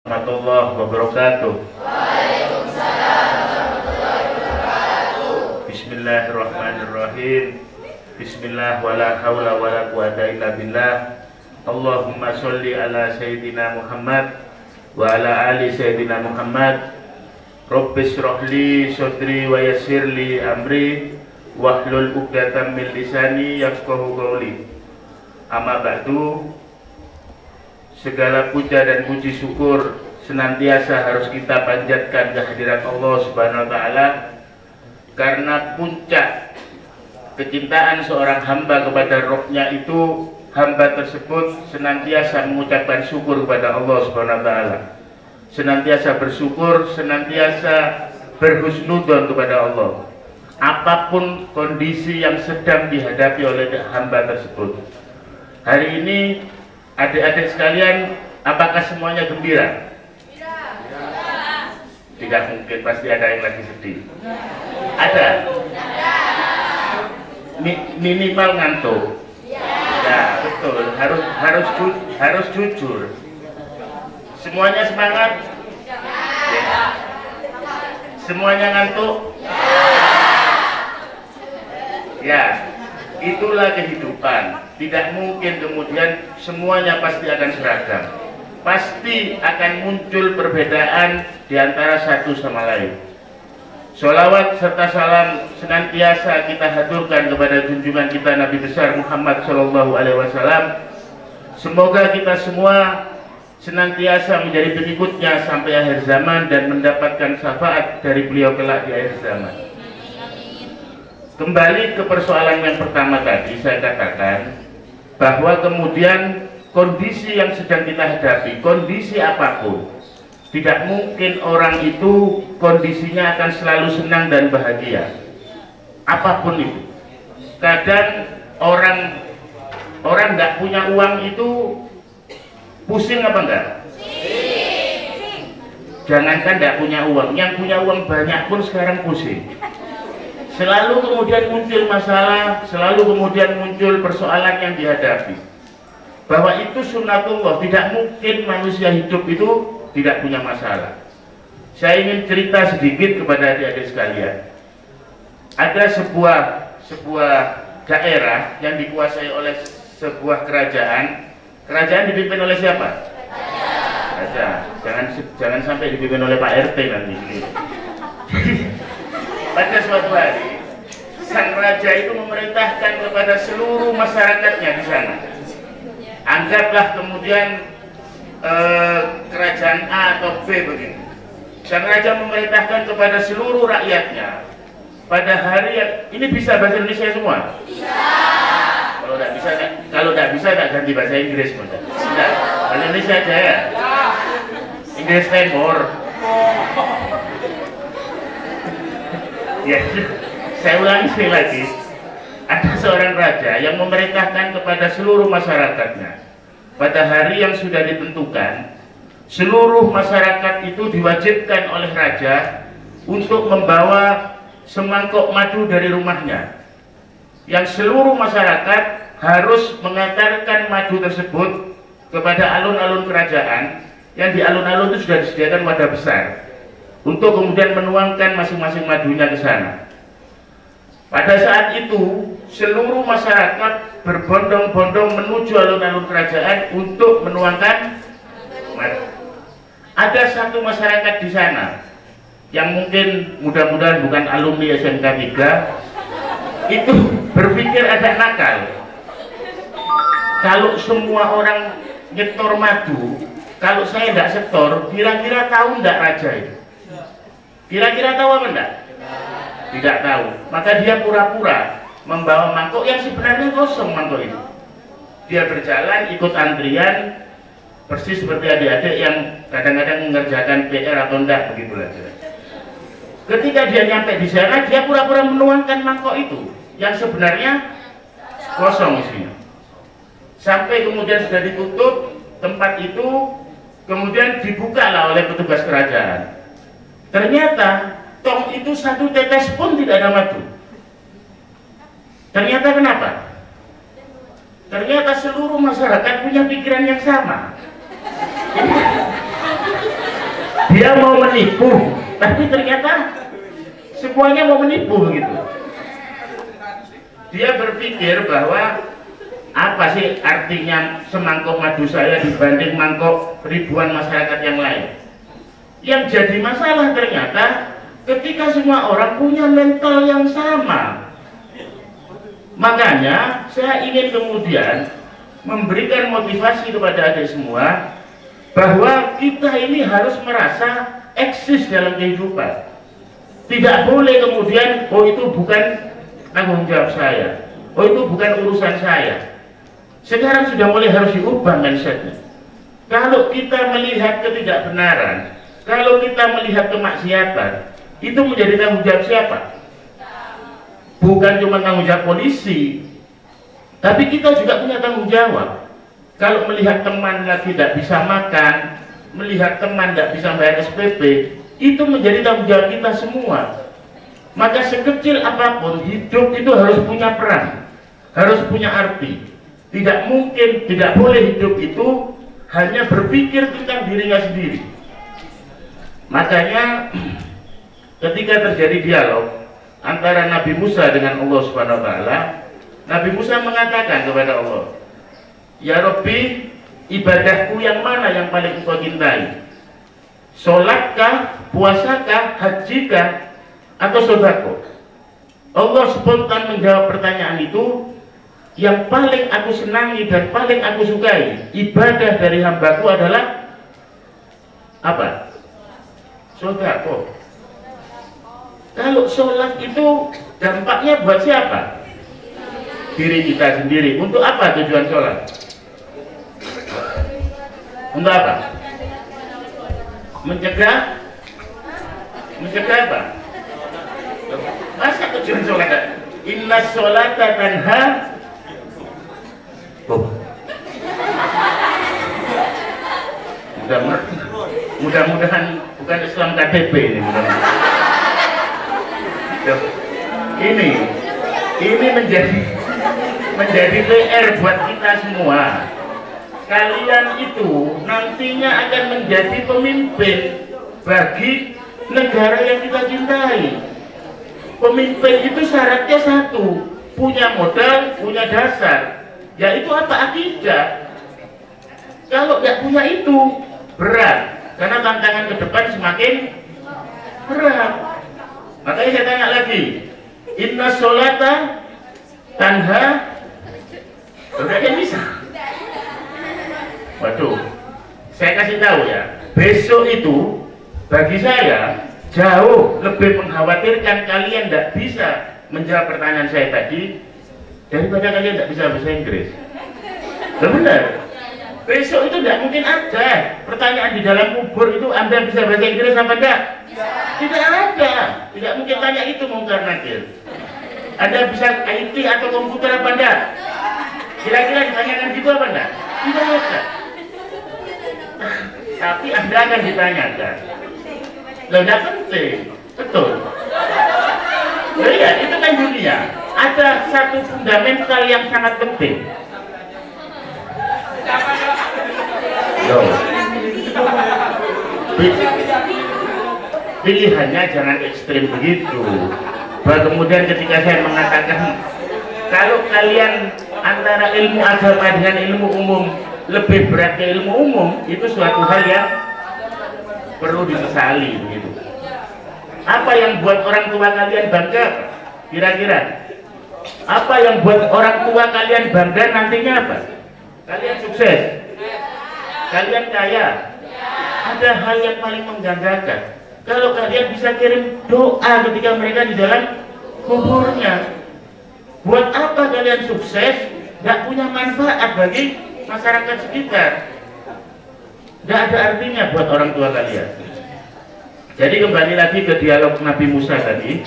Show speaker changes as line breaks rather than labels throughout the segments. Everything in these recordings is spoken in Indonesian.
Warahmatullahi wabarakatuh.
Waalaikumsalam warahmatullahi wabarakatuh.
Bismillahirrahmanirrahim. Bismillah wala haula wala quwata illa billah. Allahumma sholli ala sayyidina Muhammad wa ala ali sayyidina Muhammad. Rabbis shrahli sadri wa yassirli amri wahlul 'uqdatam min lisani yafqahu qawli. Amma ba'du. Segala puja dan puji syukur senantiasa harus kita panjatkan kehadirat Allah Subhanahu wa taala, karena puncak kecintaan seorang hamba kepada Rabb-nya itu hamba tersebut senantiasa mengucapkan syukur kepada Allah Subhanahu wa taala. Senantiasa bersyukur, senantiasa berhusnudzon kepada Allah. Apapun kondisi yang sedang dihadapi oleh hamba tersebut. Hari ini adik-adik sekalian, apakah semuanya gembira? Tidak mungkin, pasti ada yang lagi sedih. Ada? Minimal ngantuk. Ya, betul. Harus jujur. Semuanya semangat? Ya. Semuanya ngantuk? Ya. Itulah kehidupan. Tidak mungkin kemudian semuanya pasti akan seragam. Pasti akan muncul perbedaan di antara satu sama lain. Sholawat serta salam senantiasa kita haturkan kepada junjungan kita Nabi besar Muhammad SAW. Semoga kita semua senantiasa menjadi pengikutnya sampai akhir zaman dan mendapatkan syafaat dari beliau kelak di akhir zaman. Kembali ke persoalan yang pertama tadi, saya katakan bahwa kemudian kondisi yang sedang kita hadapi, kondisi apapun, tidak mungkin orang itu kondisinya akan selalu senang dan bahagia. Apapun itu. Kadang orang nggak punya uang itu pusing apa enggak? Jangankan nggak punya uang, yang punya uang banyak pun sekarang pusing. Selalu kemudian muncul masalah, selalu kemudian muncul persoalan yang dihadapi. Bahwa itu sunnatullah, tidak mungkin manusia hidup itu tidak punya masalah. Saya ingin cerita sedikit kepada adik-adik sekalian. Ada sebuah daerah yang dikuasai oleh sebuah kerajaan. Kerajaan dipimpin oleh siapa? Raja. Jangan sampai dipimpin oleh Pak RT nanti. Pada suatu hari, sang raja itu memerintahkan kepada seluruh masyarakatnya di sana. Anggaplah kemudian kerajaan A atau B begini. Sang raja memerintahkan kepada seluruh rakyatnya pada hari yang ini bisa bahasa Indonesia semua. Bisa. Kalau tidak bisa tak ganti bahasa Inggris mudah. Tidak. Bahasa Indonesia aja ya. Inggris Timur. Ya, saya ulangi sekali lagi. Ada seorang raja yang memerintahkan kepada seluruh masyarakatnya pada hari yang sudah ditentukan, seluruh masyarakat itu diwajibkan oleh raja untuk membawa semangkok madu dari rumahnya, yang seluruh masyarakat harus mengantarkan madu tersebut kepada alun-alun kerajaan, yang di alun-alun itu sudah disediakan wadah besar untuk kemudian menuangkan masing-masing madunya ke sana. Pada saat itu, seluruh masyarakat berbondong-bondong menuju alun-alun kerajaan untuk menuangkan madu. Ada satu masyarakat di sana yang mungkin mudah-mudahan bukan alumni SMK 3, itu berpikir agak nakal. Kalau semua orang nyetor madu, kalau saya tidak setor, kira-kira tahu tidak raja itu? Kira-kira tahu apa enggak? Tidak tahu. Maka dia pura-pura membawa mangkok yang sebenarnya kosong mangkok itu. Dia berjalan ikut antrian, persis seperti adik-adik yang kadang-kadang mengerjakan PR atau enggak, begitulah. Ketika dia nyampe di sana, dia pura-pura menuangkan mangkok itu yang sebenarnya kosong isinya. Sampai kemudian sudah ditutup tempat itu, kemudian dibukalah oleh petugas kerajaan. Ternyata tong itu satu tetes pun tidak ada madu. Ternyata kenapa? Ternyata seluruh masyarakat punya pikiran yang sama. Dia mau menipu, tapi ternyata semuanya mau menipu gitu. Dia berpikir bahwa apa sih artinya semangkok madu saya dibanding mangkok ribuan masyarakat yang lain. Yang jadi masalah ternyata ketika semua orang punya mental yang sama. Makanya saya ingin kemudian memberikan motivasi kepada adik semua bahwa kita ini harus merasa eksis dalam kehidupan. Tidak boleh kemudian, oh itu bukan tanggung jawab saya, oh itu bukan urusan saya. Sekarang sudah mulai harus diubah mindsetnya. Kalau kita melihat ketidakbenaran, kalau kita melihat kemaksiatan, itu menjadi tanggung jawab siapa? Bukan cuma tanggung jawab polisi, tapi kita juga punya tanggung jawab. Kalau melihat teman lagi tidak bisa makan, melihat teman tidak bisa bayar SPP, itu menjadi tanggung jawab kita semua. Maka sekecil apapun, hidup itu harus punya peran, harus punya arti. Tidak mungkin, tidak boleh hidup itu hanya berpikir tentang dirinya sendiri. Makanya ketika terjadi dialog antara Nabi Musa dengan Allah Subhanahu wa taala, Nabi Musa mengatakan kepada Allah, "Ya Rabbi, ibadahku yang mana yang paling engkau cintai? Sholatkah, puasakah, hajikah, atau sedekah?" Allah spontan menjawab pertanyaan itu, yang paling aku senangi dan paling aku sukai ibadah dari hambaku adalah apa? Sedekah. Kalau sholat itu dampaknya buat siapa? Diri kita sendiri. Untuk apa tujuan sholat? Untuk apa? Mencegah? Mencegah apa? Masa tujuan sholat? Inna sholata tanha. Mudah-mudahan bukan Islam KTP ini. Ini menjadi PR buat kita semua. Kalian itu nantinya akan menjadi pemimpin bagi negara yang kita cintai. Pemimpin itu syaratnya satu, punya modal, punya dasar, yaitu apa? Akidah. Kalau nggak punya itu berat, karena tantangan ke depan semakin berat. Makanya saya tanya lagi, inna sholata tanha, berarti bisa. Waduh, saya kasih tahu ya, besok itu bagi saya jauh lebih mengkhawatirkan kalian tidak bisa menjawab pertanyaan saya tadi daripada kalian tidak bisa bahasa Inggris. Benar. Besok itu tidak mungkin ada pertanyaan di dalam kubur itu Anda bisa bahasa Inggris apa enggak? Tidak ada. Tidak mungkin tanya itu mungkar nakir. Anda bisa IT atau komputer apa enggak? Kira-kira ditanyakan gitu apa enggak? Tidak ada. Tapi Anda akan ditanyakan. Loh, tidak penting. Betul. Loh, iya, itu kan dunia. Ada satu fundamental yang sangat penting. Loh. Pilihannya jangan ekstrim begitu. Bahwa kemudian ketika saya mengatakan kalau kalian antara ilmu agama dengan ilmu umum lebih berat ke ilmu umum, itu suatu hal yang perlu disesali begitu. Apa yang buat orang tua kalian bangga? Kira-kira apa yang buat orang tua kalian bangga nantinya apa? Kalian sukses, kalian kaya. Ada hal yang paling membanggakan kalau kalian bisa kirim doa ketika mereka di dalam kuburnya. Buat apa kalian sukses nggak punya manfaat bagi masyarakat sekitar? Nggak ada artinya buat orang tua kalian. Jadi kembali lagi ke dialog Nabi Musa tadi.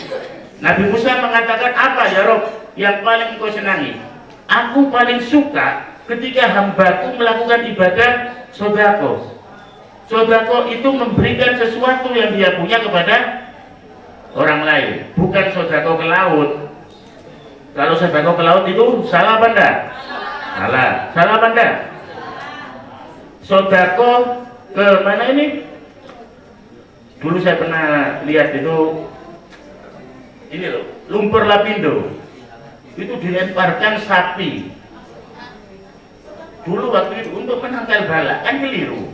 Nabi Musa mengatakan, apa ya Rob yang paling kau senangi? Aku paling suka ketika hambaku melakukan ibadah sodako. Sodako itu memberikan sesuatu yang dia punya kepada orang lain, bukan sodako ke laut. Kalau sodako ke laut itu salah apa enggak? Salah. Salah apa enggak? Sodako ke mana ini? Dulu saya pernah lihat itu, ini loh, lumpur lapindo itu dilemparkan sapi dulu waktu itu untuk menangkal bala, kan keliru.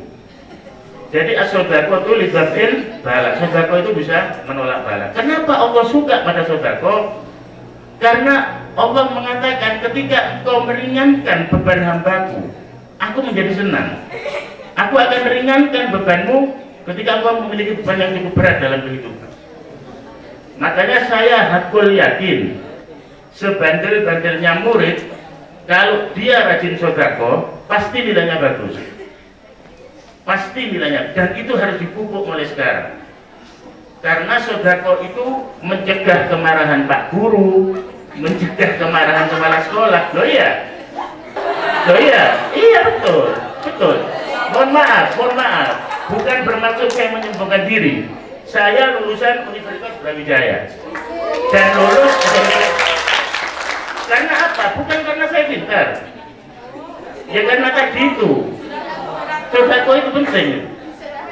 Jadi as-sodaqah itu libatin bala, sodaqah itu bisa menolak bala. Kenapa Allah suka pada sodaqah? Karena Allah mengatakan ketika engkau meringankan beban hambaku, aku menjadi senang. Aku akan meringankan bebanmu ketika engkau memiliki beban yang cukup berat dalam kehidupan. Makanya saya hakul yakin, sebandel-bandelnya murid, kalau dia rajin sodaqah, pasti nilainya bagus. Pasti nilainya, dan itu harus dipupuk mulai sekarang. Karena sodaqah itu mencegah kemarahan Pak Guru, mencegah kemarahan kepala sekolah. Loh iya, iya betul, betul. Mohon maaf, bukan bermaksud saya menyombongkan diri. Saya lulusan Universitas Brawijaya dan lulus karena apa? Bukan karena saya pintar, ya karena tadi itu sodaqah itu penting,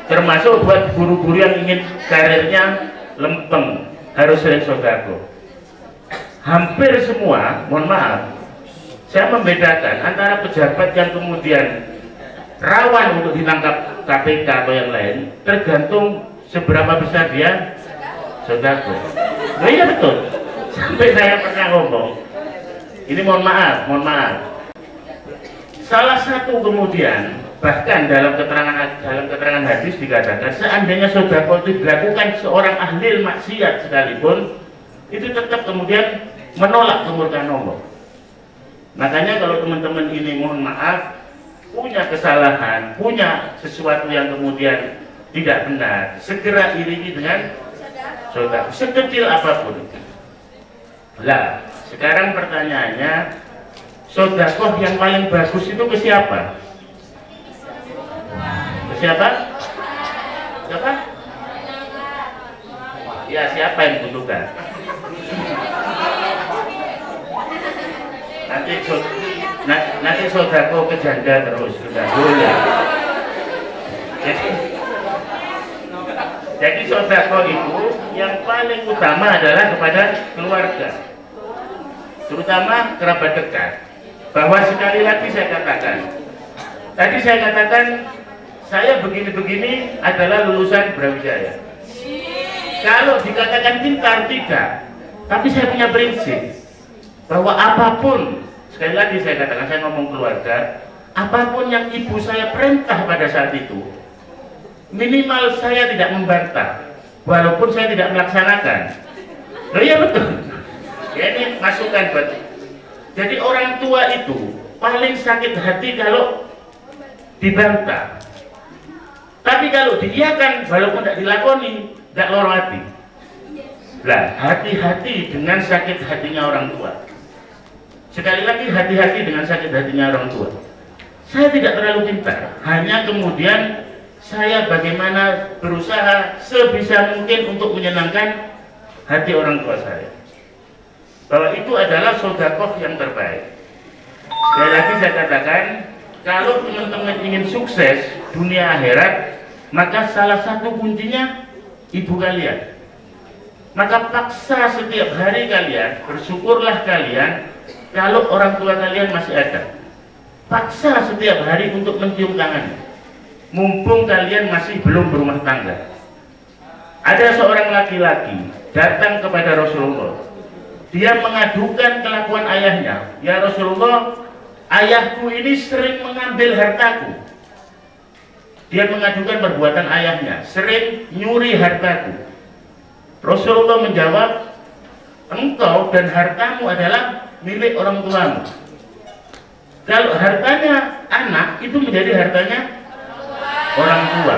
termasuk buat guru-guru yang ingin karirnya lempeng harus sering sodaqah. Hampir semua, mohon maaf, saya membedakan antara pejabat yang kemudian rawan untuk ditangkap KPK atau yang lain, tergantung seberapa besar dia sodaqah. Nah, iya betul. Sampai saya pernah ngomong, ini mohon maaf, salah satu kemudian bahkan dalam keterangan hadis dikatakan seandainya sodaqah itu dilakukan seorang ahli maksiat sekalipun, itu tetap kemudian menolak kemurkaan Allah. Makanya kalau teman-teman ini mohon maaf punya kesalahan, punya sesuatu yang kemudian tidak benar, segera iringi dengan sodaqah sekecil apapun. Lah, sekarang pertanyaannya, sodaqah yang paling bagus itu ke siapa? Ke siapa? Siapa? Ya, siapa yang butuhkan? Nanti sodaqah ke janda terus, sudah boleh. Jadi sodaqah itu yang paling utama adalah kepada keluarga, terutama kerabat dekat. Bahwa sekali lagi saya katakan, tadi saya katakan saya begini-begini adalah lulusan Brawijaya. Kalau dikatakan pintar tidak, tapi saya punya prinsip bahwa apapun, sekali lagi saya katakan, saya ngomong keluarga, apapun yang ibu saya perintah pada saat itu, minimal saya tidak membantah, walaupun saya tidak melaksanakan. Oh iya betul. Ya, ini masukan buat. Jadi orang tua itu paling sakit hati kalau dibantah. Tapi kalau diiyakan, walaupun tidak dilakoni, tidak lorong hati. Lah, hati-hati dengan sakit hatinya orang tua. Sekali lagi, hati-hati dengan sakit hatinya orang tua. Saya tidak terlalu pintar, hanya kemudian saya bagaimana berusaha sebisa mungkin untuk menyenangkan hati orang tua saya, bahwa itu adalah sodaqah yang terbaik. Sekali lagi saya katakan, kalau teman-teman ingin sukses dunia akhirat, maka salah satu kuncinya ibu kalian. Maka paksa setiap hari kalian, bersyukurlah kalian kalau orang tua kalian masih ada. Paksa setiap hari untuk mencium tangannya, mumpung kalian masih belum berumah tangga. Ada seorang laki-laki datang kepada Rasulullah. Dia mengadukan kelakuan ayahnya. Ya Rasulullah, ayahku ini sering mengambil hartaku. Dia mengadukan perbuatan ayahnya, sering nyuri hartaku. Rasulullah menjawab, engkau dan hartamu adalah milik orang tuamu. Kalau hartanya anak, itu menjadi hartanya orang tua.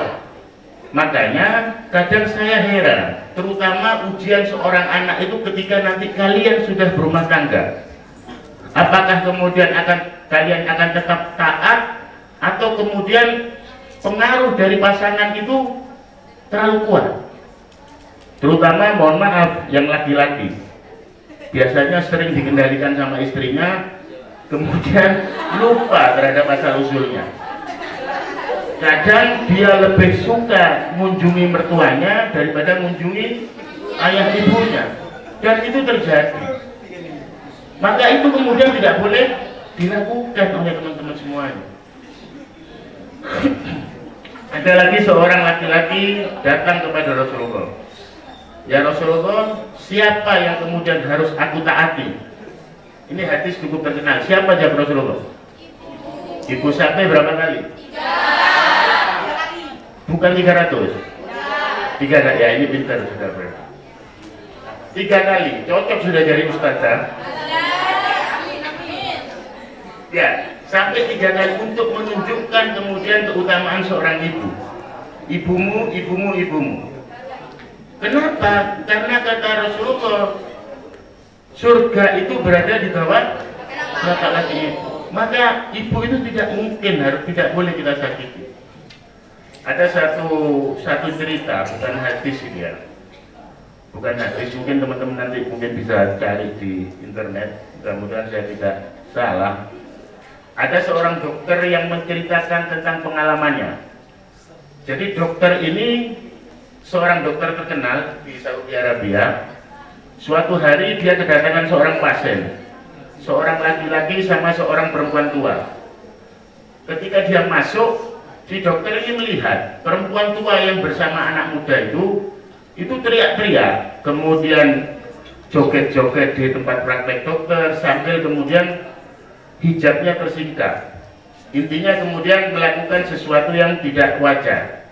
Makanya kadang saya heran, terutama ujian seorang anak itu ketika nanti kalian sudah berumah tangga. Apakah kemudian kalian akan tetap taat, atau kemudian pengaruh dari pasangan itu terlalu kuat? Terutama mohon maaf yang laki-laki, biasanya sering dikendalikan sama istrinya, kemudian lupa terhadap asal usulnya. Kadang dia lebih suka mengunjungi mertuanya daripada mengunjungi ayah ibunya, dan itu terjadi. Maka itu kemudian tidak boleh dilakukan oleh teman-teman semuanya. Ada lagi seorang laki-laki datang kepada Rasulullah. Ya Rasulullah, siapa yang kemudian harus aku taati? Ini hadis cukup terkenal. Siapa jawab Rasulullah? Ibu sampai berapa kali? 3. Bukan 300. 3 kali. Ya ini pintar sudah berarti. 3 kali. Cocok sudah jadi ustazah. Ya, sampai 3 kali untuk menunjukkan kemudian keutamaan seorang ibu. Ibumu, ibumu, ibumu. Kenapa? Karena kata Rasulullah, surga itu berada di bawah telapak kaki ibu. Maka ibu itu tidak mungkin, tidak boleh kita sakiti. Ada satu cerita, bukan hadis ini ya, bukan hadis, mungkin teman-teman nanti mungkin bisa cari di internet, mudah-mudahan saya tidak salah. Ada seorang dokter yang menceritakan tentang pengalamannya. Jadi dokter ini seorang dokter terkenal di Saudi Arabia. Suatu hari dia kedatangan seorang pasien, seorang laki-laki sama seorang perempuan tua. Ketika dia masuk, si dokter ini melihat perempuan tua yang bersama anak muda itu teriak-teriak, kemudian joget-joget di tempat praktek dokter sambil kemudian hijabnya tersingkap. Intinya kemudian melakukan sesuatu yang tidak wajar.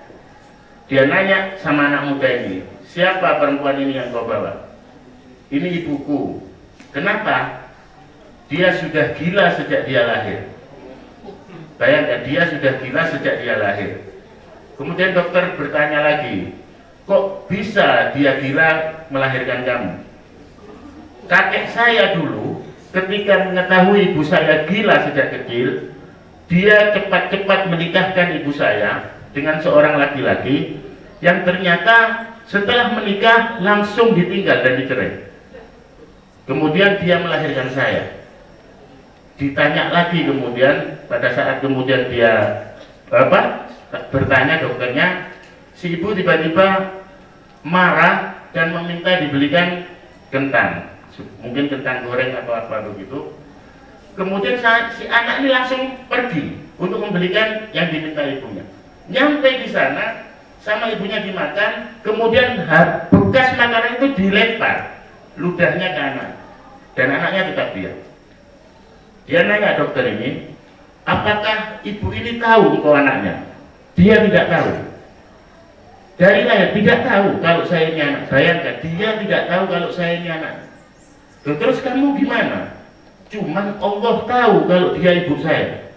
Dia nanya sama anak muda ini, siapa perempuan ini yang kau bawa? Ini ibuku. Kenapa? Dia sudah gila sejak dia lahir. Bayangkan, dia sudah gila sejak dia lahir. Kemudian dokter bertanya lagi, kok bisa dia gila melahirkan kamu? Kakek saya dulu ketika mengetahui ibu saya gila sejak kecil, dia cepat-cepat menikahkan ibu saya dengan seorang laki-laki yang ternyata setelah menikah langsung ditinggal dan dicerai. Kemudian dia melahirkan saya. Ditanya lagi kemudian, pada saat kemudian dia bertanya dokternya, si ibu tiba-tiba marah dan meminta dibelikan kentang, mungkin kentang goreng atau apa begitu. Kemudian si anak ini langsung pergi untuk membelikan yang diminta ibunya. Nyampe di sana sama ibunya dimakan, kemudian bekas makanan itu dilempar ludahnya ke anak, dan anaknya tetap diam. Dia nanya dokter ini, apakah ibu ini tahu engkau anaknya? Dia tidak tahu. Dari lahir tidak tahu kalau saya ini anak. Bayangkan, dia tidak tahu kalau saya ini anak. Terus kamu gimana? Cuman Allah tahu kalau dia ibu saya.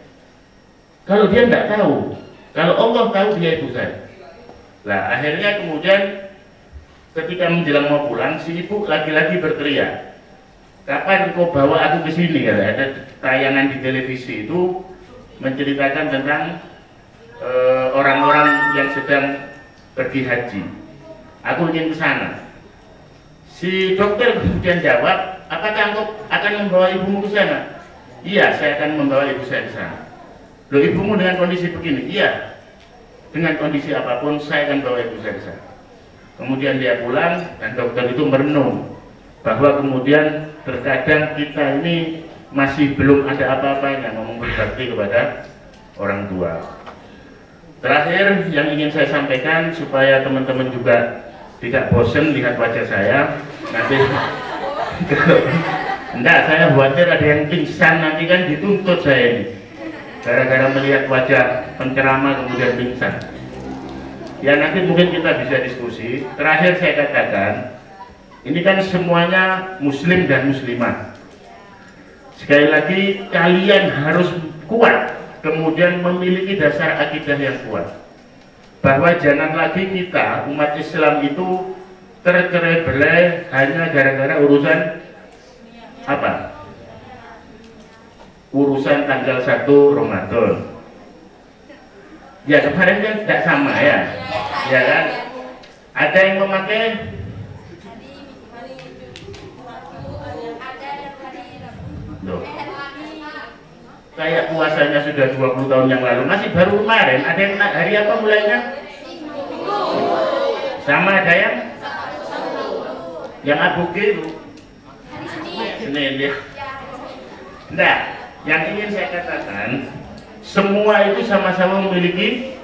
Kalau dia tidak tahu, kalau Allah tahu dia ibu saya. Lah akhirnya kemudian ketika menjelang mau pulang, si ibu lagi-lagi berteriak, kapan kau bawa aku ke sini? Ada tayangan di televisi itu menceritakan tentang orang-orang yang sedang pergi haji. Aku ingin ke sana. Si dokter kemudian jawab, apakah engkau akan membawa ibumu ke sana? Iya, saya akan membawa ibu saya ke sana. Loh, ibumu dengan kondisi begini? Iya, dengan kondisi apapun saya akan bawa ibu saya ke sana. Kemudian dia pulang dan dokter itu merenung bahwa kemudian terkadang kita ini masih belum ada apa-apanya ngomong berbakti kepada orang tua. Terakhir yang ingin saya sampaikan supaya teman-teman juga tidak bosan lihat wajah saya nanti. Enggak, saya khawatir ada yang pingsan nanti, kan dituntut saya ini gara-gara melihat wajah penceramah kemudian pingsan. Ya nanti mungkin kita bisa diskusi. Terakhir saya katakan, ini kan semuanya muslim dan muslimah. Sekali lagi kalian harus kuat, kemudian memiliki dasar akidah yang kuat, bahwa jangan lagi kita umat Islam itu tercerai-berai hanya gara-gara urusan apa? Urusan tanggal 1 Ramadan. Ya kemarin kan tidak sama ya, ya kan? Ada yang memakai loh. kayak puasanya sudah 20 tahun yang lalu, masih baru kemarin. Ada yang hari apa mulainya? Sama ada yang aboge itu Senin ya. Nah, yang ingin saya katakan, semua itu sama-sama memiliki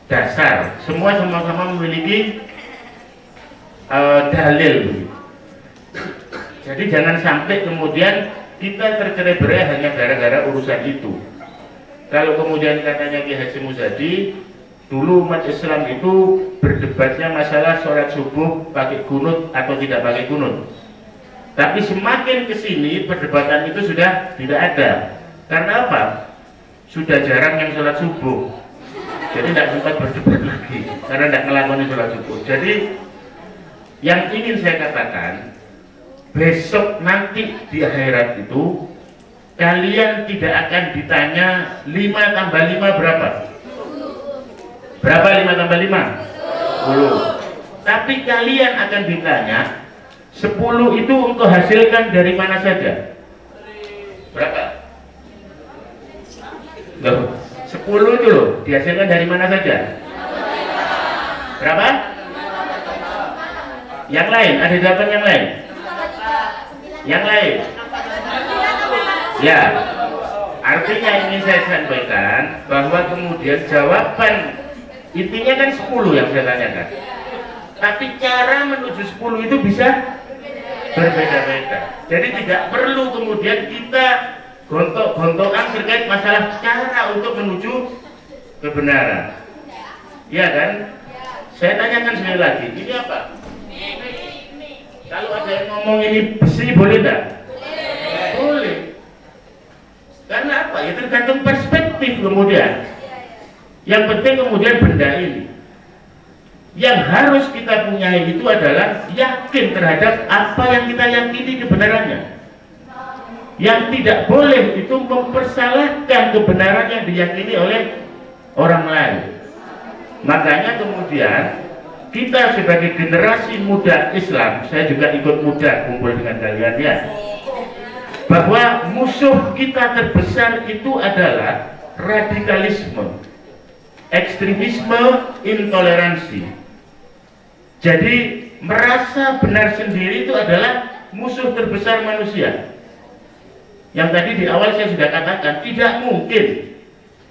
dasar, semua sama-sama memiliki dalil. Jadi jangan sampai kemudian kita tercerai-berai hanya gara-gara urusan itu. Kalau kemudian katanya Ki Haji Muzadi, dulu umat Islam itu berdebatnya masalah sholat subuh pakai kunut atau tidak pakai kunut. Tapi semakin kesini perdebatan itu sudah tidak ada. Karena apa? Sudah jarang yang sholat subuh. Jadi tidak sempat berdebat lagi karena tidak ngelakoni sholat subuh. Jadi yang ingin saya katakan, besok nanti di akhirat itu kalian tidak akan ditanya 5 tambah 5 berapa? Berapa 5 tambah 5? 10. Tapi kalian akan ditanya 10 itu untuk hasilkan dari mana saja? Berapa? Loh, 10 itu loh dihasilkan dari mana saja? Berapa? Yang lain, ada jawaban yang lain? Yang lain? Ya, artinya ingin saya sampaikan bahwa kemudian jawaban intinya kan 10 yang saya tanyakan. Tapi cara menuju 10 itu bisa berbeda-beda. Jadi tidak perlu kemudian kita gontok-gontokan terkait masalah cara untuk menuju kebenaran. Iya kan? Saya tanyakan sekali lagi, ini apa? Kalau ada yang ngomong ini besi, boleh tidak? Boleh. Karena apa? Ya tergantung perspektif kemudian. Yang penting kemudian benda ini yang harus kita punyai itu adalah yakin terhadap apa yang kita yakini kebenarannya. Yang tidak boleh itu mempersalahkan kebenaran yang diyakini oleh orang lain. Makanya kemudian kita sebagai generasi muda Islam, saya juga ikut muda kumpul dengan kalian ya, bahwa musuh kita terbesar itu adalah radikalisme, ekstremisme, intoleransi. Jadi merasa benar sendiri itu adalah musuh terbesar manusia. Yang tadi di awal saya sudah katakan, tidak mungkin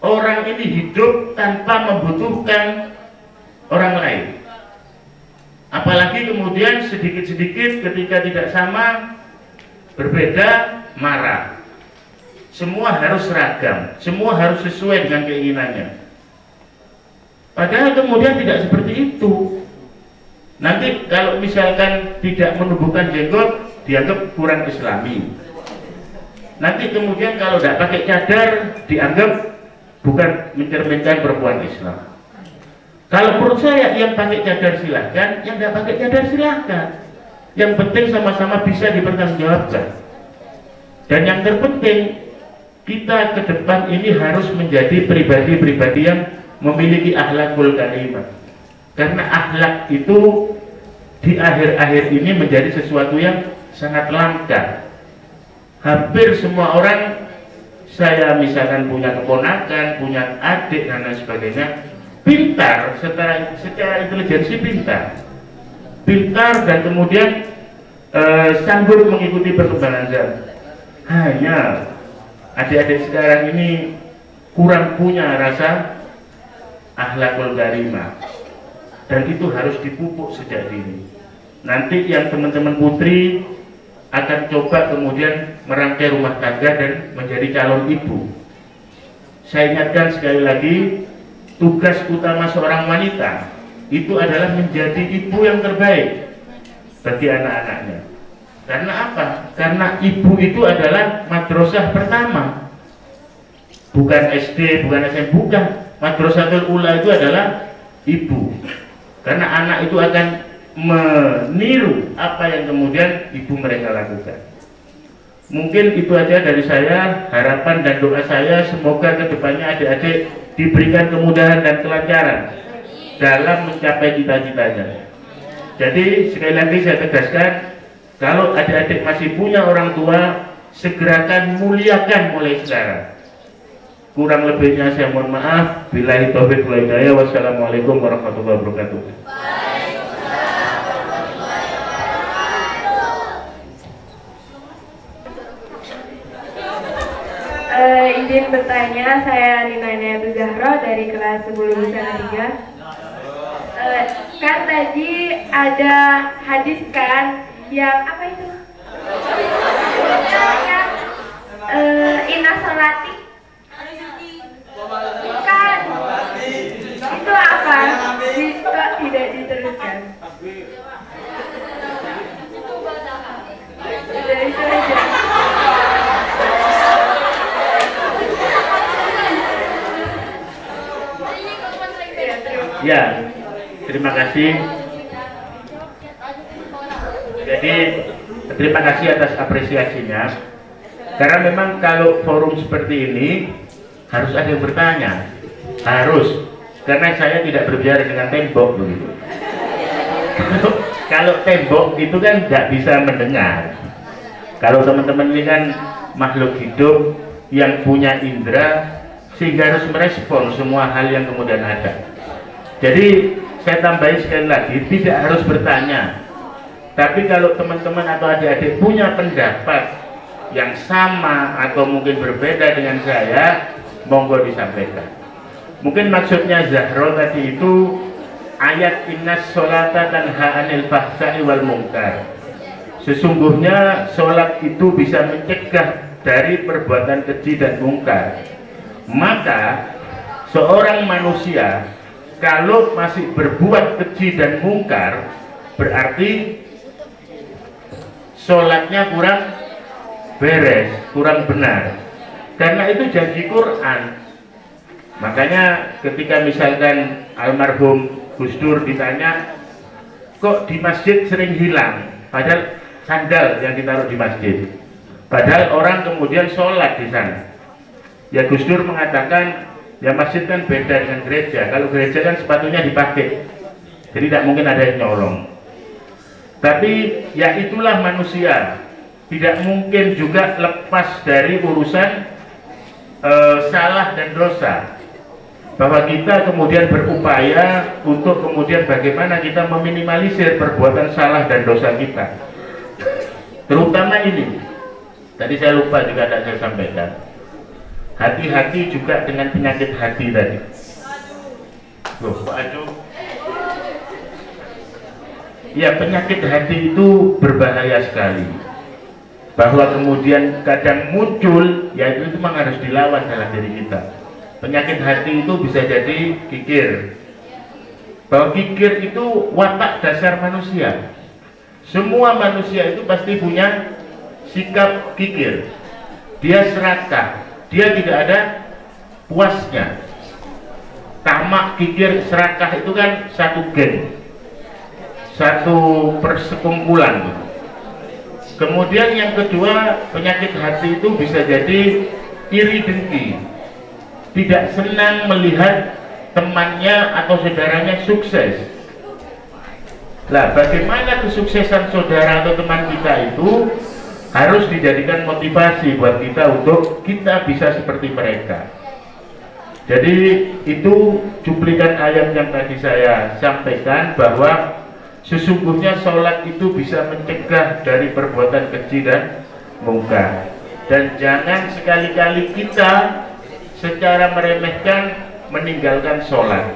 orang ini hidup tanpa membutuhkan orang lain. Apalagi kemudian sedikit-sedikit ketika tidak sama, berbeda, marah. Semua harus seragam, semua harus sesuai dengan keinginannya. Padahal kemudian tidak seperti itu. Nanti kalau misalkan tidak menumbuhkan jenggot, dianggap kurang islami. Nanti kemudian kalau tidak pakai cadar, dianggap bukan mencerminkan perempuan Islam. Kalau menurut saya, yang pakai cadar silahkan, yang tidak pakai cadar silahkan. Yang penting sama-sama bisa dipertanggungjawabkan. Dan yang terpenting, kita ke depan ini harus menjadi pribadi-pribadi yang memiliki akhlakul karimah. Karena akhlak itu di akhir-akhir ini menjadi sesuatu yang sangat langka. Hampir semua orang, saya misalkan punya keponakan, punya adik dan lain sebagainya, pintar secara intelijensi pintar dan kemudian sanggup mengikuti perkembangan zaman. Hanya adik-adik sekarang ini kurang punya rasa akhlakul karimah, dan itu harus dipupuk sejak dini. Nanti yang teman-teman putri akan coba kemudian merangkai rumah tangga dan menjadi calon ibu. Saya ingatkan sekali lagi, tugas utama seorang wanita itu adalah menjadi ibu yang terbaik bagi anak-anaknya. Karena apa? Karena ibu itu adalah madrasah pertama, bukan SD, bukan SMP, bukan. Madrasatul ula itu adalah ibu. Karena anak itu akan meniru apa yang kemudian ibu mereka lakukan. Mungkin itu aja dari saya. Harapan dan doa saya semoga kedepannya adik-adik diberikan kemudahan dan kelancaran dalam mencapai cita-citanya. Jadi sekali lagi saya tegaskan, kalau adik-adik masih punya orang tua, segerakan muliakan mulai sekarang. Kurang lebihnya saya mohon maaf. Billahi taufiq wal hidayah. Wassalamualaikum warahmatullahi wabarakatuh.
Izin bertanya, saya Nina Nayatul Zahra dari kelas 10 Busana 3. Kan tadi ada hadis kan yang apa itu? Yang inna sholati. Bukan. Itu apa? Kok tidak diteruskan? Sudah itu aja.
Ya, terima kasih. Jadi terima kasih atas apresiasinya. Karena memang kalau forum seperti ini harus ada yang bertanya, harus. Karena saya tidak berbicara dengan tembok begitu. Kalau tembok itu kan nggak bisa mendengar. Kalau teman-teman ini kan makhluk hidup yang punya indera, sehingga harus merespon semua hal yang kemudian ada. Jadi saya tambahin sekali lagi, tidak harus bertanya. Tapi kalau teman-teman atau adik-adik punya pendapat yang sama atau mungkin berbeda dengan saya, monggo disampaikan. Mungkin maksudnya Zahro tadi itu ayat innas sholata tanha anil fahsai wal munkar. Sesungguhnya sholat itu bisa mencegah dari perbuatan keji dan mungkar. Maka seorang manusia kalau masih berbuat keji dan mungkar, berarti sholatnya kurang beres, kurang benar. Karena itu janji Quran. Makanya ketika misalkan almarhum Gus Dur ditanya, kok di masjid sering hilang, padahal sandal yang ditaruh di masjid, padahal orang kemudian sholat di sana. Ya Gus Dur mengatakan, ya masjid kan beda dengan gereja. Kalau gereja kan sepatunya dipakai, jadi tidak mungkin ada yang nyolong. Tapi ya itulah manusia, tidak mungkin juga lepas dari urusan salah dan dosa. Bahwa kita kemudian berupaya untuk kemudian bagaimana kita meminimalisir perbuatan salah dan dosa kita. Terutama ini, tadi saya lupa juga tidak saya sampaikan. Hati-hati juga dengan penyakit hati tadi. Loh, Pak Aju. Ya, penyakit hati itu berbahaya sekali. Bahwa kemudian kadang muncul, ya itu memang harus dilawan dalam diri kita. Penyakit hati itu bisa jadi kikir. Bahwa kikir itu watak dasar manusia. Semua manusia itu pasti punya sikap kikir. Dia serakah. Dia tidak ada puasnya. Tamak, kikir, serakah itu kan satu gen, satu persekumpulan. Kemudian yang kedua, penyakit hati itu bisa jadi iri dengki. Tidak senang melihat temannya atau saudaranya sukses. Nah, bagaimana kesuksesan saudara atau teman kita itu harus dijadikan motivasi buat kita untuk kita bisa seperti mereka. Jadi itu cuplikan ayat yang tadi saya sampaikan, bahwa sesungguhnya sholat itu bisa mencegah dari perbuatan keji dan mungkar. Dan jangan sekali-kali kita secara meremehkan meninggalkan sholat.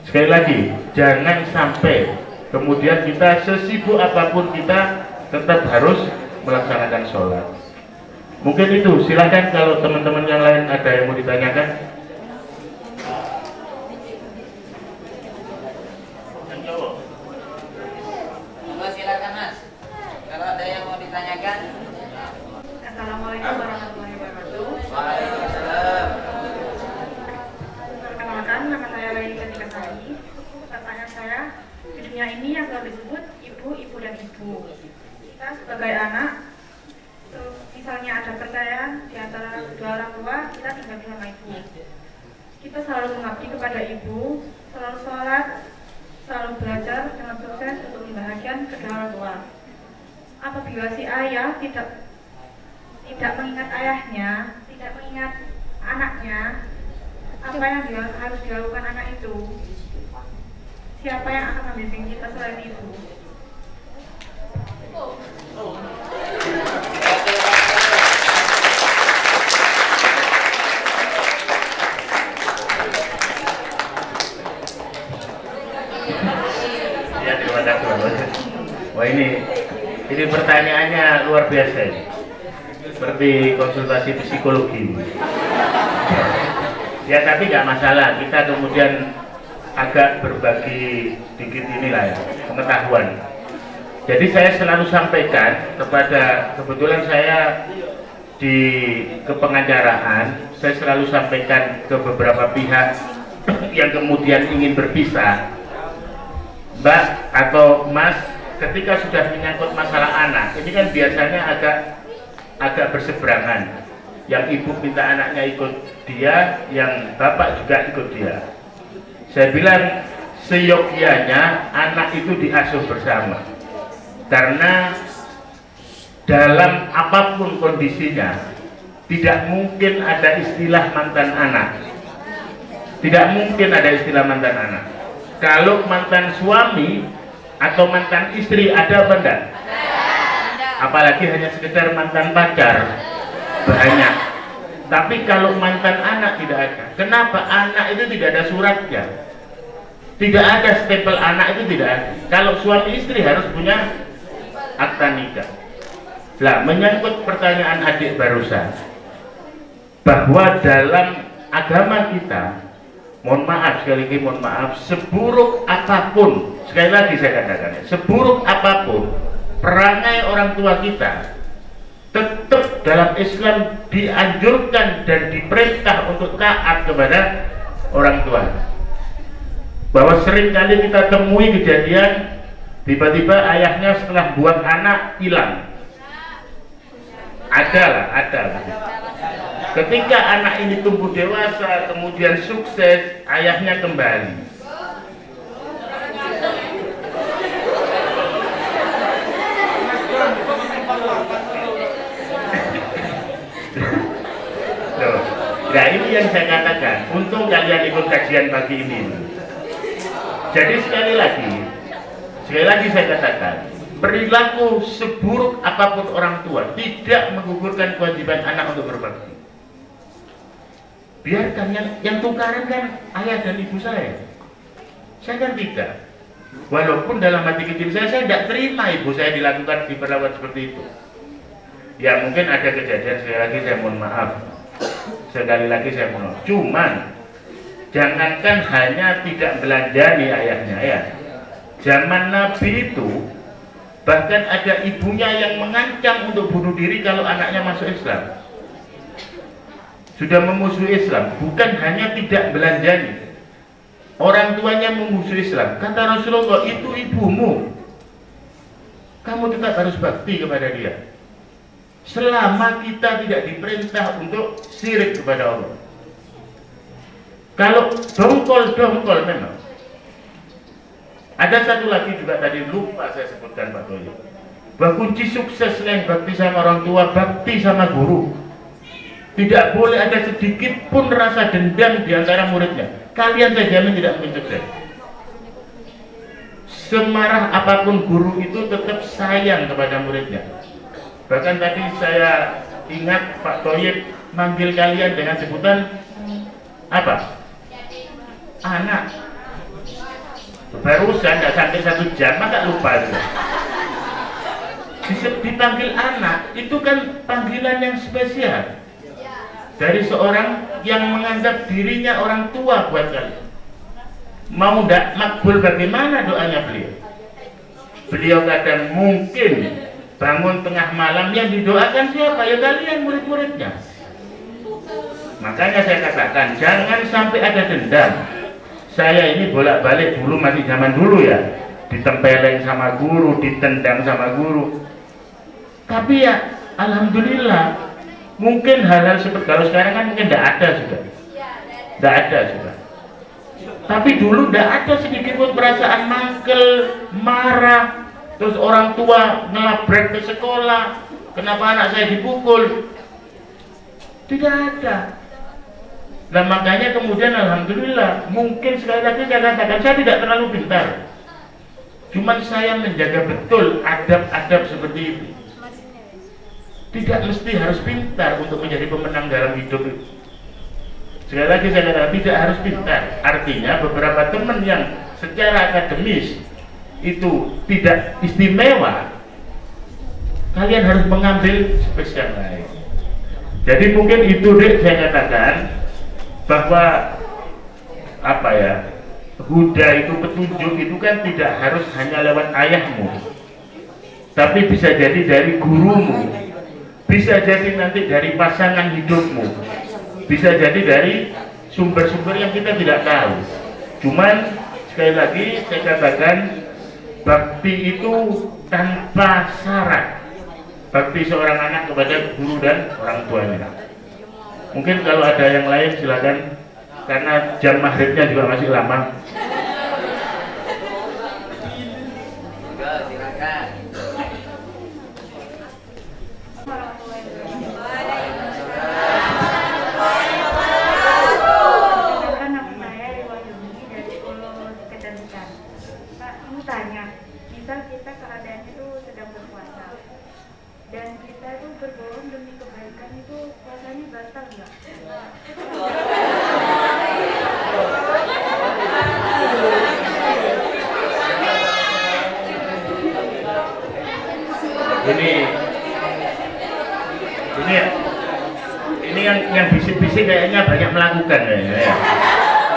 Sekali lagi, jangan sampai kemudian kita sesibuk apapun kita tetap harus melaksanakan sholat. Mungkin itu, silakan kalau teman-teman yang lain ada yang mau ditanyakan.
Silakan Mas, kalau ada yang mau ditanyakan.
Assalamualaikum warahmatullahi wabarakatuh.
Waalaikumsalam.
Perkenalkan, nama saya Laili Ketika Sari. Pertanyaan saya, di dunia ini yang selalu disebut ibu, ibu dan ibu. Kita sebagai anak, misalnya ada perceraian di antara dua orang tua, kita tinggal sama ibu. Kita selalu mengabdi kepada ibu, selalu sholat, selalu belajar dengan sukses untuk membahagiakan kedua orang tua. Apabila si ayah tidak mengingat ayahnya, tidak mengingat anaknya, bertanya, apa yang harus dilakukan anak itu? Siapa yang akan membimbing kita selain ibu?
Ya, terima kasih. Wah, ini pertanyaannya luar biasa ini. Seperti konsultasi psikologi. Ya, tapi nggak masalah. Kita kemudian agak berbagi dikit inilah ya, pengetahuan. Jadi saya selalu sampaikan kebetulan saya di kepengacaraan, saya selalu sampaikan ke beberapa pihak yang kemudian ingin berpisah, Mbak atau Mas, ketika sudah menyangkut masalah anak, ini kan biasanya agak berseberangan. Yang ibu minta anaknya ikut dia, yang bapak juga ikut dia. Saya bilang seyogyanya anak itu diasuh bersama, karena dalam apapun kondisinya tidak mungkin ada istilah mantan anak. Tidak mungkin ada istilah mantan anak. Kalau mantan suami atau mantan istri ada apa enggak? Apalagi hanya sekedar mantan pacar, banyak. Tapi kalau mantan anak tidak ada. Kenapa? Anak itu tidak ada suratnya, tidak ada stempel anak, itu tidak ada. Kalau suami istri harus punya akta nikah. Nah, menyangkut pertanyaan adik barusan, bahwa dalam agama kita, mohon maaf sekali lagi, mohon maaf, seburuk apapun, sekali lagi saya katakan, seburuk apapun perangai orang tua kita, tetap dalam Islam dianjurkan dan diperintah untuk taat kepada orang tua. Bahwa seringkali kita temui kejadian tiba-tiba ayahnya setelah buang anak hilang. Ada. Ketika anak ini tumbuh dewasa, kemudian sukses, ayahnya kembali. Nah, ini yang saya katakan, untung kalian ikut kajian pagi ini. Jadi sekali lagi saya katakan, perilaku seburuk apapun orang tua tidak menggugurkan kewajiban anak untuk berbakti. Biarkan yang tukaran kan ayah dan ibu saya kan tidak. Walaupun dalam hati kecil saya tidak terima ibu saya diperlakukan seperti itu. Ya mungkin ada kejadian, sekali lagi saya mohon maaf. Cuman jangankan hanya tidak belanjani ayahnya ya. Zaman Nabi itu bahkan ada ibunya yang mengancam untuk bunuh diri kalau anaknya masuk Islam. Sudah memusuhi Islam, bukan hanya tidak belanjani. Orang tuanya memusuhi Islam. Kata Rasulullah, itu ibumu. Kamu tetap harus bakti kepada dia. Selama kita tidak diperintah untuk syirik kepada Allah. Kalau dongkol memang. Ada satu lagi juga tadi lupa saya sebutkan Pak Toyo. Bahwa kunci sukses selain bakti sama orang tua, bakti sama guru. Tidak boleh ada sedikit pun rasa dendam di antara muridnya. Kalian saya jamin tidak mungkin sukses. Semarah apapun guru itu tetap sayang kepada muridnya. Bahkan tadi saya ingat Pak Toyib manggil kalian dengan sebutan apa? Anak. Barusan nggak sampai 1 jam, maka lupa juga. Dipanggil anak, itu kan panggilan yang spesial dari seorang yang menganggap dirinya orang tua buat kalian. Mau tidak makbul bagaimana doanya beliau? Beliau kadang mungkin bangun tengah malam, yang didoakan siapa? Ya kalian murid-muridnya. Makanya saya katakan jangan sampai ada dendam. Saya ini bolak-balik dulu, masih zaman dulu ya, ditempeleng sama guru, ditendang sama guru. Tapi ya alhamdulillah, mungkin hal-hal seperti kalau sekarang kan mungkin tidak ada sudah. Tidak ada sudah. Tapi dulu tidak ada sedikit pun perasaan mangkel, marah. Terus orang tua ngelabrak ke sekolah, kenapa anak saya dipukul? Tidak ada. Nah makanya kemudian alhamdulillah, mungkin sekali lagi saya katakan saya tidak terlalu pintar, cuman saya menjaga betul adab-adab seperti itu. Tidak mesti harus pintar untuk menjadi pemenang dalam hidup itu. Sekali lagi saya katakan tidak harus pintar. Artinya beberapa teman yang secara akademis itu tidak istimewa, kalian harus mengambil space yang lain. Jadi mungkin itu deh saya katakan bahwa apa ya, huda itu, petunjuk itu kan tidak harus hanya lewat ayahmu, tapi bisa jadi dari gurumu, bisa jadi nanti dari pasangan hidupmu, bisa jadi dari sumber-sumber yang kita tidak tahu. Cuman sekali lagi saya katakan, bakti itu tanpa syarat. Bakti seorang anak kepada guru dan orang tuanya. Mungkin kalau ada yang lain silakan, karena jam maghribnya juga masih lama.
Silakan.
Misal kita keadaannya itu sedang berpuasa dan kita itu berbohong demi kebaikan, itu puasanya batal nggak? Ini yang bisik-bisik kayaknya banyak melakukan ya.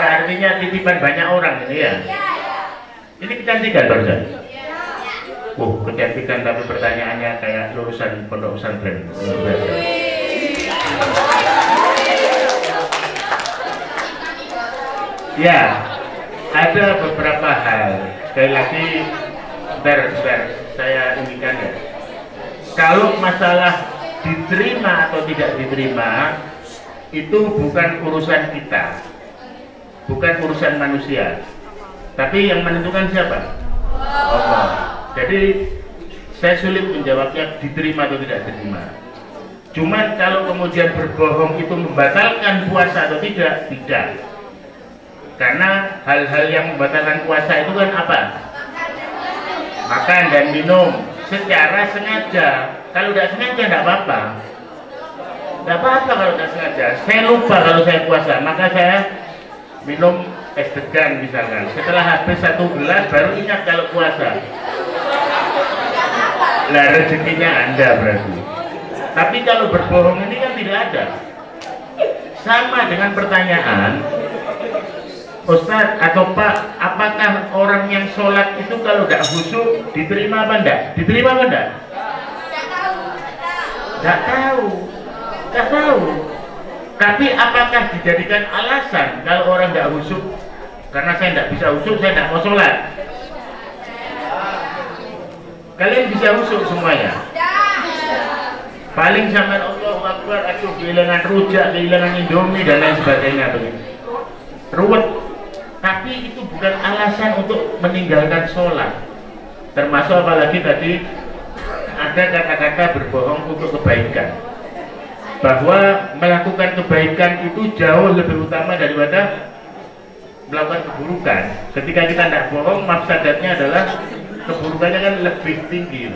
Artinya titipan banyak orang ini ya. Ini kecantikan barusan. Kecantikan, tapi pertanyaannya kayak lulusan pondok pesantren. Ya, ada beberapa hal. Sekali lagi, sebentar, saya inginkan ya. Kalau masalah diterima atau tidak diterima, itu bukan urusan kita, bukan urusan manusia. Tapi yang menentukan siapa? Allah. Jadi saya sulit menjawabnya diterima atau tidak diterima. Cuman kalau kemudian berbohong itu membatalkan puasa atau tidak, tidak. Karena hal-hal yang membatalkan puasa itu kan apa? Makan dan minum secara sengaja. Kalau tidak sengaja tidak apa-apa. Tidak apa-apa kalau tidak sengaja. Saya lupa kalau saya puasa, maka saya minum es degan misalkan. Setelah habis 1 gelas baru ingat kalau puasa. Lah rezekinya Anda berarti. Tapi kalau berbohong ini kan tidak ada. Sama dengan pertanyaan, Ustaz atau Pak, apakah orang yang sholat itu kalau tidak khusyuk diterima apa enggak? Diterima apa enggak? Tidak tahu. Tidak tahu. Tapi apakah dijadikan alasan kalau orang tidak khusyuk? Karena saya tidak bisa khusyuk, saya tidak mau sholat. Kalian bisa khusyuk semuanya. Paling sampai Allahu Akbar, aduh kehilangan rujak, kehilangan indomie dan lain sebagainya begitu. Ruwet. Tapi itu bukan alasan untuk meninggalkan sholat. Termasuk apalagi tadi ada kata-kata berbohong untuk kebaikan. Bahwa melakukan kebaikan itu jauh lebih utama daripada melakukan keburukan. Ketika kita tidak bohong, mafsadatnya adalah keburukannya kan lebih tinggi.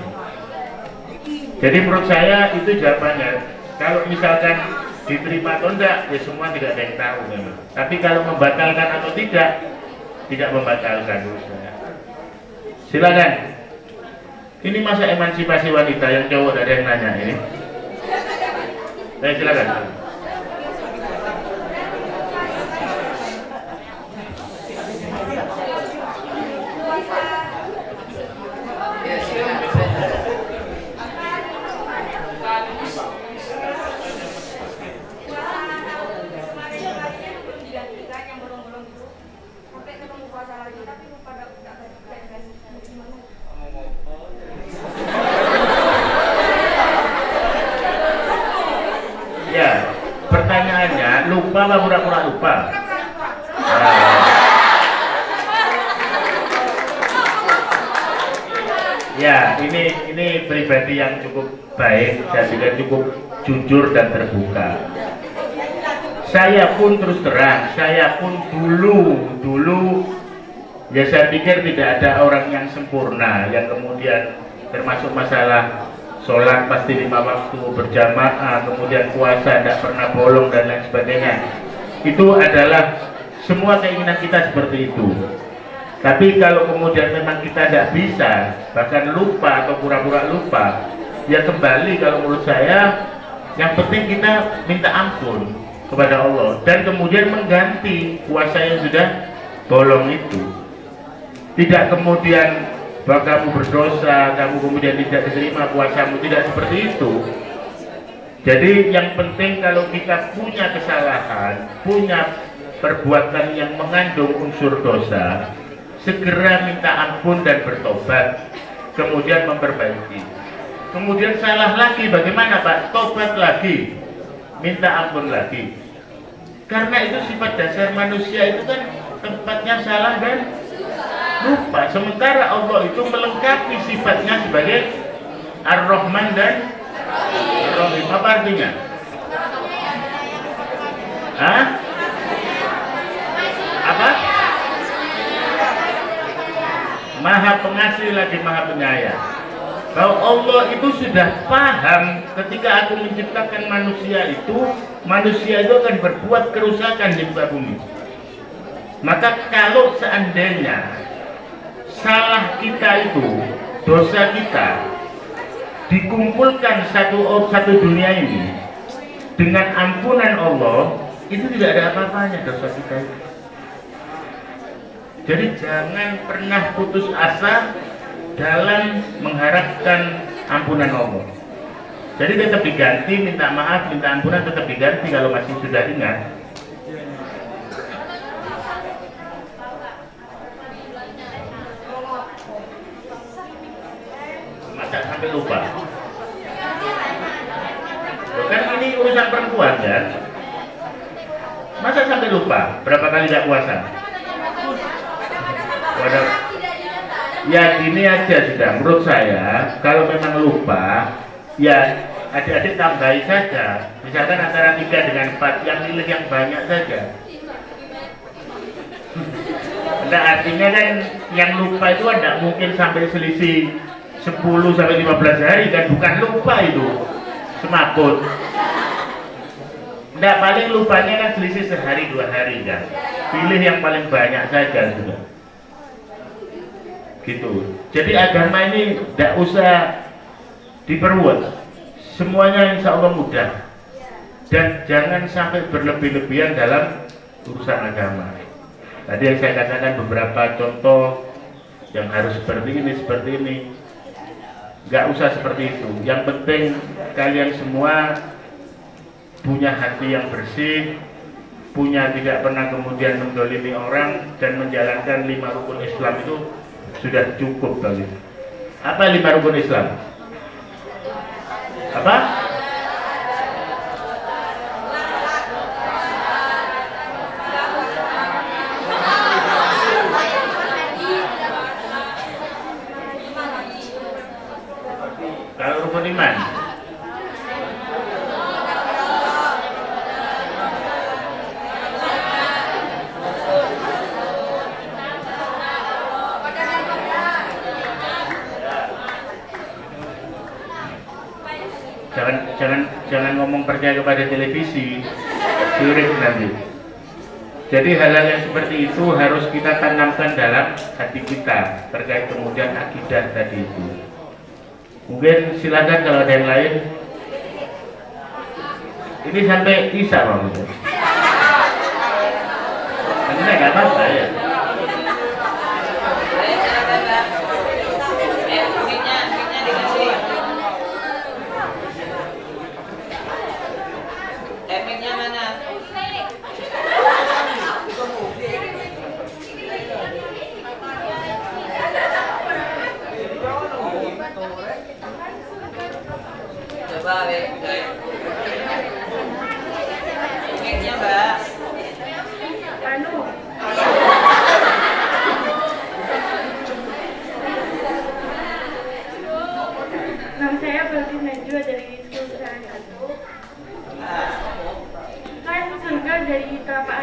Jadi menurut saya itu jawabannya. Kalau misalkan diterima atau enggak, ya semua tidak ada yang tahu memang. Tapi kalau membatalkan atau tidak membatalkan menurut saya. Silakan. Ini masa emansipasi wanita, yang cowok ada yang nanya ini. Silakan. Ya, pertanyaannya lupa apa pura-pura lupa? Ya, ini pribadi yang cukup baik, saya juga cukup jujur dan terbuka.
Saya pun terus terang, saya pun dulu ya saya pikir tidak ada orang yang sempurna, yang kemudian termasuk masalah sholat pasti 5 waktu berjamaah, kemudian puasa tidak pernah bolong dan lain sebagainya. Itu adalah semua keinginan kita seperti itu. Tapi kalau kemudian memang kita tidak bisa, bahkan lupa atau pura-pura lupa, ya kembali kalau menurut saya yang penting kita minta ampun kepada Allah dan kemudian mengganti puasa yang sudah bolong itu. Tidak kemudian bahwa kamu berdosa, kamu kemudian tidak diterima puasamu, tidak seperti itu. Jadi yang penting kalau kita punya kesalahan, punya perbuatan yang mengandung unsur dosa, segera minta ampun dan bertobat, kemudian memperbaiki. Kemudian salah lagi, bagaimana Pak? Tobat lagi, minta ampun lagi. Karena itu sifat dasar manusia itu kan tempatnya salah dan lupa. Sementara Allah itu melengkapi sifatnya sebagai Ar-Rahman dan Ar-Rahim. Apa artinya? Hah? Apa? Maha pengasih lagi maha penyayang. Kalau Allah itu sudah paham ketika aku menciptakan manusia itu akan berbuat kerusakan di muka bumi. Maka kalau seandainya salah kita itu, dosa kita dikumpulkan satu dunia ini dengan ampunan Allah, itu tidak ada apa-apanya dosa kita itu. Jadi jangan pernah putus asa dalam mengharapkan ampunan Allah. Jadi tetap diganti, minta maaf, minta ampunan tetap diganti kalau masih sudah ingat. Masa sampai lupa? Kan ini urusan perempuan kan? Masa sampai lupa? Berapa kali tidak puasa? Waduh. Ya gini aja sudah, menurut saya kalau memang lupa ya adik-adik tambahi saja, misalkan antara 3 dengan 4, yang milih yang banyak saja. Nah artinya kan yang lupa itu tidak mungkin sampai selisih 10 sampai 15 hari kan, bukan lupa itu semaput. Nah paling lupanya kan selisih sehari 2 hari kan, pilih yang paling banyak saja sudah. Gitu. Jadi agama ini tidak usah diperbuat, semuanya insya Allah mudah, dan jangan sampai berlebih-lebihan dalam urusan agama. Tadi yang saya katakan beberapa contoh yang harus seperti ini, nggak usah seperti itu. Yang penting kalian semua punya hati yang bersih, punya tidak pernah kemudian mendolimi orang, dan menjalankan 5 rukun Islam itu sudah cukup bagi. Apa 5 rukun Islam? Apa? Kalau rukun iman? Jangan ngomong percaya kepada televisi, sirik nanti. Jadi hal-hal yang seperti itu harus kita tanamkan dalam hati kita terkait kemudian akidah tadi itu. Mungkin silakan kalau ada yang lain. Ini sampai Isa maksudnya. Ini nggak apa-apa ya.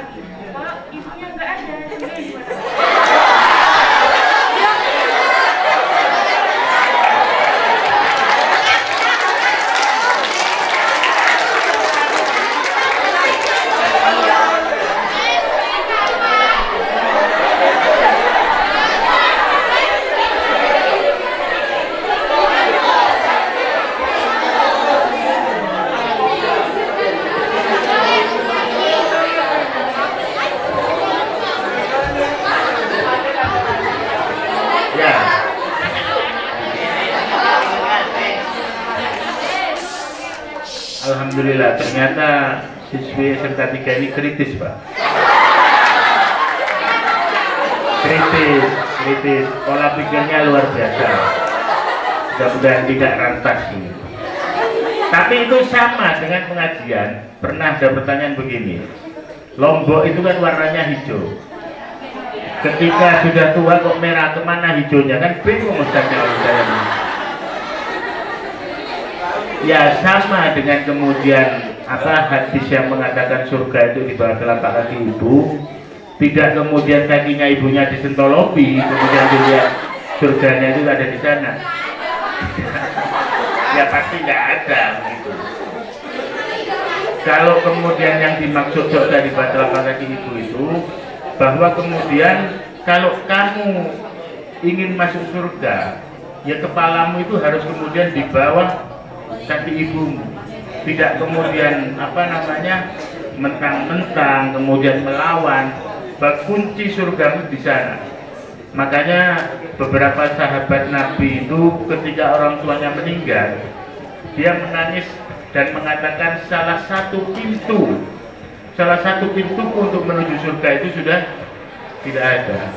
lagi. Kalau ibunya nggak ada, dia gimana?
Alhamdulillah, ternyata siswi SMK 3 ini kritis, Pak. Kritis, pola pikirnya luar biasa. Mudah-mudahan tidak rantas ini. Tapi itu sama dengan pengajian. Pernah ada pertanyaan begini, Lombok itu kan warnanya hijau. Ketika sudah tua kok merah, kemana hijaunya? Kan bingung Ustaznya saya. Ya sama dengan kemudian hadis yang mengatakan surga itu di bawah telapak kaki ibu, tidak kemudian kakinya ibunya disentuh lobi, kemudian dilihat surganya itu ada di sana. Ya pasti nggak ada begitu. Kalau kemudian yang dimaksud surga di bawah telapak kaki ibu itu bahwa kemudian kalau kamu ingin masuk surga, ya kepalamu itu harus kemudian di bawah kaki ibumu, tidak kemudian mentang-mentang kemudian melawan. Kunci surgamu di sana. Makanya beberapa sahabat Nabi itu ketika orang tuanya meninggal, dia menangis dan mengatakan salah satu pintu untuk menuju surga itu sudah tidak ada.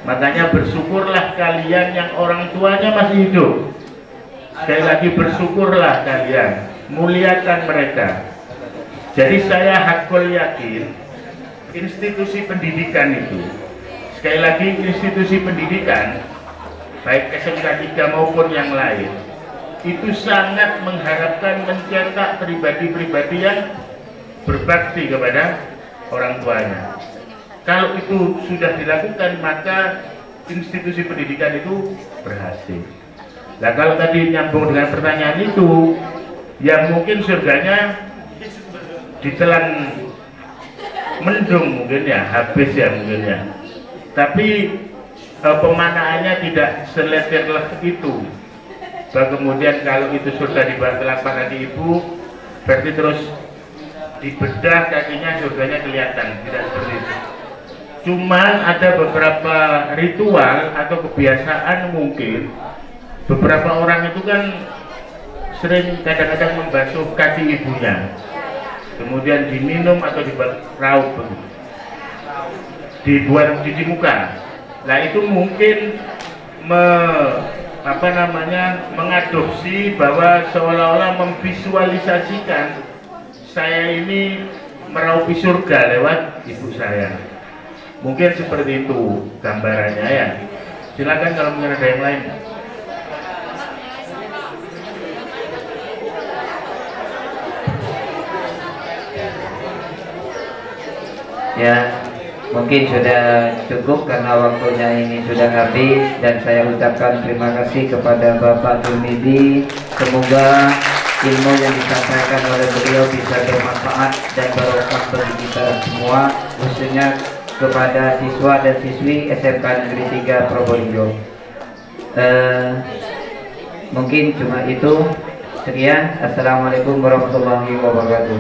Makanya bersyukurlah kalian yang orang tuanya masih hidup. Sekali lagi bersyukurlah kalian, muliakan mereka. Jadi saya hakul yakin institusi pendidikan itu, sekali lagi institusi pendidikan baik SMK 3 maupun yang lain, itu sangat mengharapkan mencetak pribadi-pribadi yang berbakti kepada orang tuanya. Kalau itu sudah dilakukan, maka institusi pendidikan itu berhasil. Nah kalau tadi nyambung dengan pertanyaan itu, ya mungkin surganya ditelan mendung mungkin ya, habis ya mungkin ya. Tapi pemanaannya tidak seleterlah itu. Bahwa kemudian kalau itu surga di bawah telapak kaki ibu, berarti terus dibedah kakinya surganya kelihatan, tidak seperti itu. Cuman ada beberapa ritual atau kebiasaan mungkin. Beberapa orang itu kan sering kadang-kadang membasuh kaki ibunya, kemudian diminum atau dibuat raup, dibuat cuci muka. Nah itu mungkin mengadopsi bahwa seolah-olah memvisualisasikan saya ini meraupi surga lewat ibu saya. Mungkin seperti itu gambarannya ya. Silakan kalau mungkin ada yang lain.
Ya, mungkin sudah cukup karena waktunya ini sudah habis, dan saya ucapkan terima kasih kepada Bapak Tumidi. Semoga ilmu yang disampaikan oleh beliau bisa bermanfaat dan barokah bagi kita semua, khususnya kepada siswa dan siswi SMK Negeri 3 Probolinggo. Mungkin cuma itu. Sekian, assalamualaikum warahmatullahi wabarakatuh.